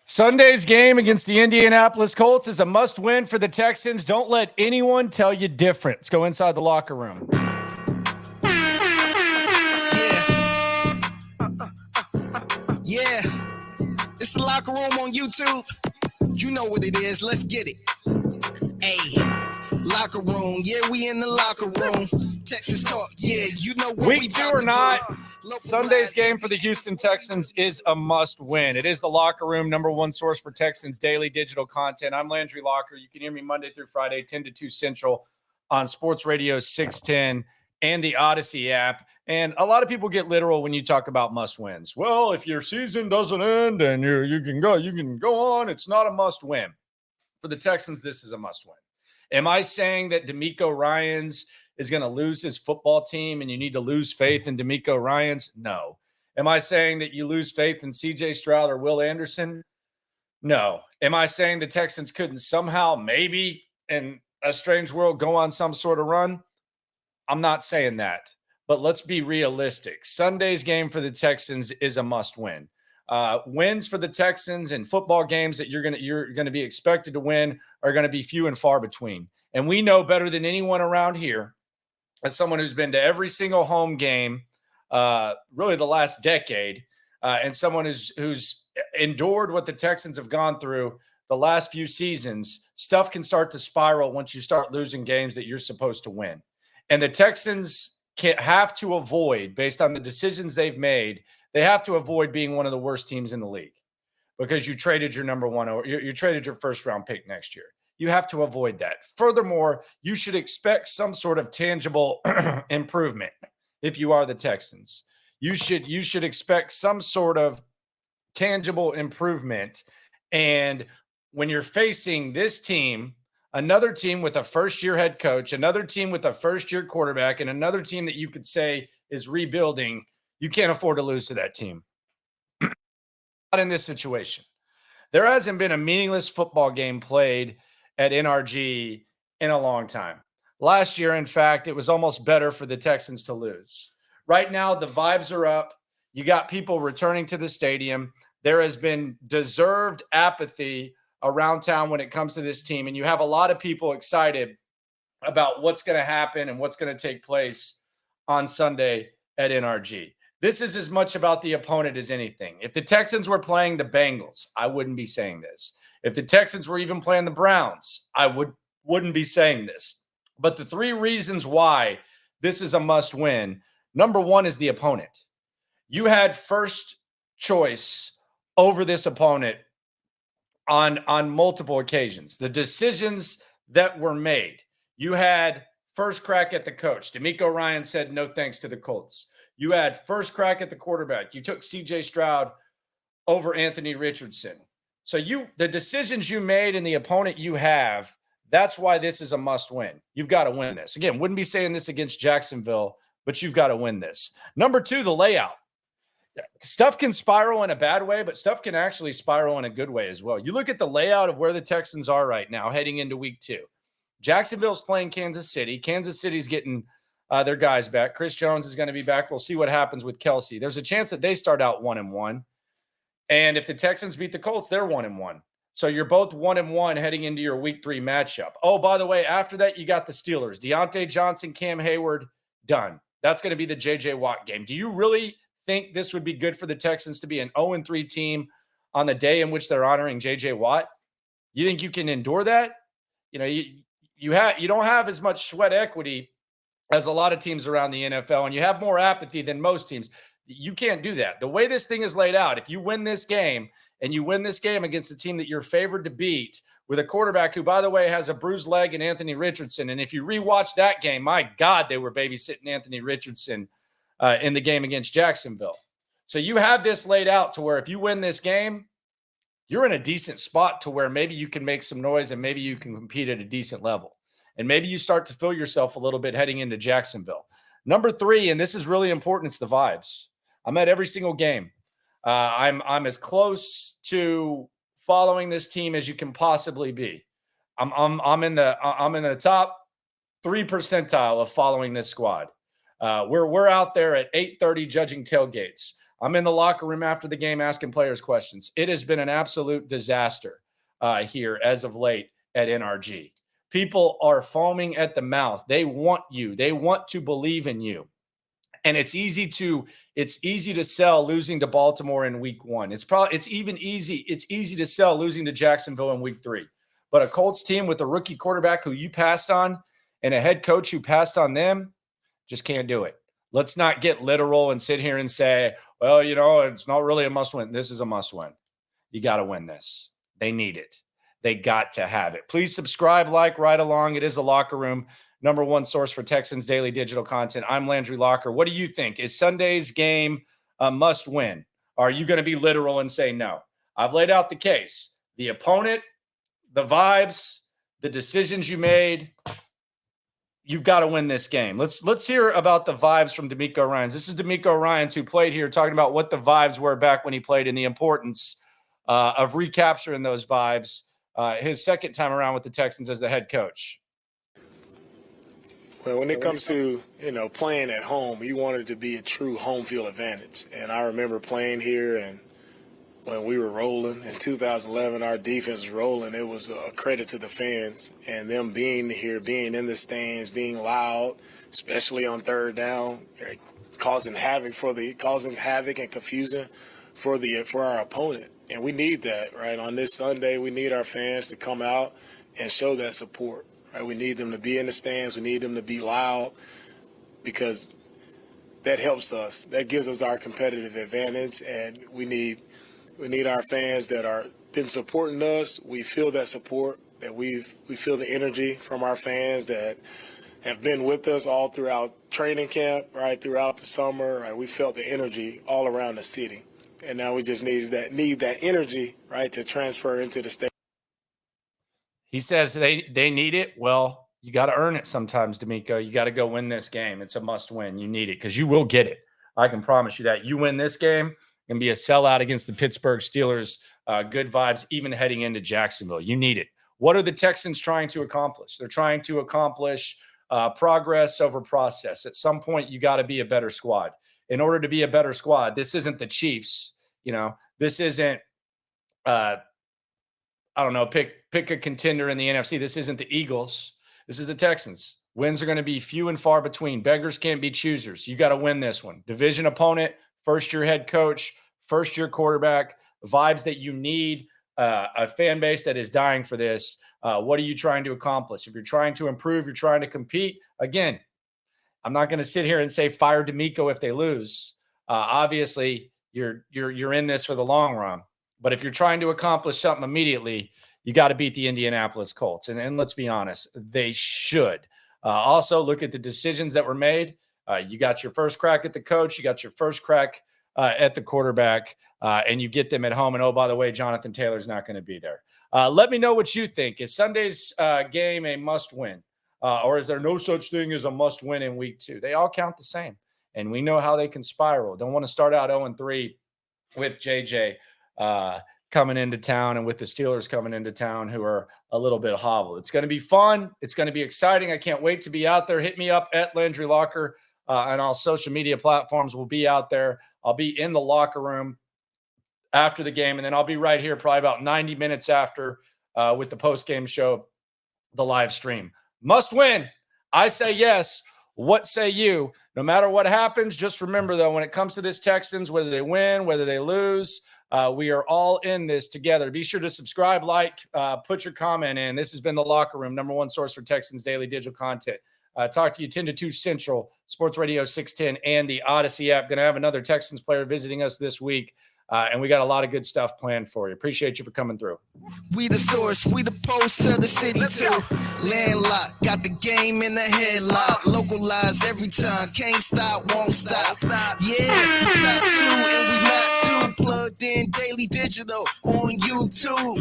Sunday's game against the Indianapolis Colts is a must-win for the Texans. Don't let anyone tell you different. Let's go inside the locker room. Yeah. It's the locker room on YouTube. You know what it is. Let's get it. Hey, locker room. Yeah, we in the locker room. Texas talk. Yeah, you know what Week we two about or to not, do. Sunday's game for the Houston Texans is a must-win. It is the locker room, number one source for Texans daily digital content. I'm Landry Locker. You can hear me Monday through Friday, 10 to 2 Central on Sports Radio 610 and the Odyssey app. And a lot of people get literal when you talk about must-wins. Well, if your season doesn't end and you can go on, it's not a must-win. For the Texans, this is a must-win. Am I saying that DeMeco Ryans is going to lose his football team and you need to lose faith in DeMeco Ryans? No. Am I saying that you lose faith in CJ Stroud or Will Anderson? No. Am I saying the Texans couldn't somehow, maybe in a strange world, go on some sort of run? I'm not saying that, but let's be realistic. Sunday's game for the Texans is a must-win. Wins for the Texans in football games that you're going to be expected to win are going to be few and far between. And we know better than anyone around here, as someone who's been to every single home game, really the last decade, and someone who's endured what the Texans have gone through the last few seasons, stuff can start to spiral once you start losing games that you're supposed to win. And the Texans have to avoid, based on the decisions they've made, they have to avoid being one of the worst teams in the league because you traded your number one, or you traded your first round pick next year. You have to avoid that. Furthermore, you should expect some sort of tangible improvement if you are the Texans. You should expect some sort of tangible improvement. And when you're facing this team, another team with a first-year head coach, another team with a first-year quarterback, and another team that you could say is rebuilding, you can't afford to lose to that team. Not in this situation. There hasn't been a meaningless football game played at NRG in a long time. Last year, in fact, it was almost better for the Texans to lose. Right now, the vibes are up. You got people returning to the stadium. There has been deserved apathy around town when it comes to this team, and you have a lot of people excited about what's going to happen and what's going to take place on Sunday at NRG. This is as much about the opponent as anything. If the Texans were playing the Bengals, I wouldn't be saying this. If the Texans were even playing the Browns, I wouldn't be saying this. But the three reasons why this is a must-win, number one is the opponent. You had first choice over this opponent on multiple occasions. The decisions that were made, you had first crack at the coach. DeMeco Ryans said no thanks to the Colts. You had first crack at the quarterback. You took CJ Stroud over Anthony Richardson. So the decisions you made and the opponent you have, that's why this is a must-win. You've got to win this. Again, wouldn't be saying this against Jacksonville, but you've got to win this. Number two, the layout. Stuff can spiral in a bad way, but stuff can actually spiral in a good way as well. You look at the layout of where the Texans are right now heading into week two. Jacksonville's playing Kansas City. Kansas City's getting their guys back. Chris Jones is going to be back. We'll see what happens with Kelsey. There's a chance that they start out 1-1. And if the Texans beat the Colts, they're 1-1. So you're both 1-1 heading into your week three matchup. Oh, by the way, after that, you got the Steelers. Deontay Johnson, Cam Hayward, done. That's going to be the J.J. Watt game. Do you really think this would be good for the Texans to be an 0-3 team on the day in which they're honoring J.J. Watt? You think you can endure that? You know, you don't have as much sweat equity as a lot of teams around the NFL, and you have more apathy than most teams. You can't do that. The way this thing is laid out, if you win this game and you win this game against a team that you're favored to beat with a quarterback who, by the way, has a bruised leg in Anthony Richardson, and if you rewatch that game, my God, they were babysitting Anthony Richardson in the game against Jacksonville. So you have this laid out to where if you win this game, you're in a decent spot to where maybe you can make some noise and maybe you can compete at a decent level. And maybe you start to feel yourself a little bit heading into Jacksonville. Number three, and this is really important, it's the vibes. I'm at every single game. I'm as close to following this team as you can possibly be. I'm in the top 3 percentile of following this squad. We're out there at 8:30 judging tailgates. I'm in the locker room after the game asking players questions. It has been an absolute disaster here as of late at NRG. People are foaming at the mouth. They want you. They want to believe in you. And it's easy to sell losing to Baltimore in week 1. It's easy to sell losing to Jacksonville in week 3. But a Colts team with a rookie quarterback who you passed on and a head coach who passed on them just can't do it. Let's not get literal and sit here and say, well, it's not really a must win. This is a must win. You got to win this. They need it. They got to have it. Please subscribe, like, right along. It is the Locker Room, #1 source for Texans daily digital content. I'm Landry Locker. What do you think? Is Sunday's game a must win? Are you going to be literal and say no? I've laid out the case. The opponent, the vibes, the decisions you made. You've got to win this game. Let's hear about the vibes from DeMeco Ryans. This is DeMeco Ryans, who played here, talking about what the vibes were back when he played and the importance of recapturing those vibes his second time around with the Texans as the head coach. Well, when it comes to, playing at home, you want it to be a true home field advantage. And I remember playing here, and when we were rolling in 2011, our defense was rolling. It was a credit to the fans and them being here, being in the stands, being loud, especially on third down, causing havoc and confusion for our opponent. And we need that, right? On this Sunday, we need our fans to come out and show that support. Right? We need them to be in the stands. We need them to be loud, because that helps us. That gives us our competitive advantage, and we need our fans that are been supporting us. We feel that support, that we feel the energy from our fans that have been with us all throughout training camp, right, throughout the summer. Right? We felt the energy all around the city, and now we just need that energy, right, to transfer into the state. He says they need it. Well, you got to earn it sometimes, DeMeco. You got to go win this game. It's a must win. You need it because you will get it. I can promise you that. You win this game, and be a sellout against the Pittsburgh Steelers. Good vibes even heading into Jacksonville. You need it. What are the Texans trying to accomplish? They're trying to accomplish progress over process. At some point, you got to be a better squad. In order to be a better squad, this isn't the Chiefs. This isn't pick a contender in the NFC. This isn't the Eagles. This is the Texans. Wins are going to be few and far between. Beggars can't be choosers. You got to win this one. Division opponent, first-year head coach, first-year quarterback, vibes that you need, a fan base that is dying for this. What are you trying to accomplish? If you're trying to improve, you're trying to compete. Again, I'm not going to sit here and say fire DeMeco if they lose. Obviously, you're in this for the long run. But if you're trying to accomplish something immediately, you got to beat the Indianapolis Colts. And let's be honest, they should. Also, look at the decisions that were made. You got your first crack at the coach. You got your first crack at the quarterback, and you get them at home. And, oh, by the way, Jonathan Taylor's not going to be there. Let me know what you think. Is Sunday's game a must-win? Or is there no such thing as a must-win in week 2? They all count the same. And we know how they can spiral. Don't want to start out 0-3 with JJ coming into town and with the Steelers coming into town who are a little bit hobbled. It's going to be fun. It's going to be exciting. I can't wait to be out there. Hit me up at Landry Locker on all social media platforms. We'll be out there. I'll be in the locker room after the game, and then I'll be right here probably about 90 minutes after with the post-game show, the live stream. Must win. I say yes. What say you? No matter what happens, just remember, though, when it comes to this Texans, whether they win, whether they lose, we are all in this together. Be sure to subscribe, like, put your comment in. This has been the Locker Room, #1 source for Texans daily digital content. Talk to you 10 to 2 Central, Sports Radio 610, and the Odyssey app. Going to have another Texans player visiting us this week, and we got a lot of good stuff planned for you. Appreciate you for coming through. We the source, we the pulse of the city too. Landlocked, got the game in the headlock. Localized every time, can't stop, won't stop. Yeah, top 2 and we not too. Plugged in daily digital on YouTube.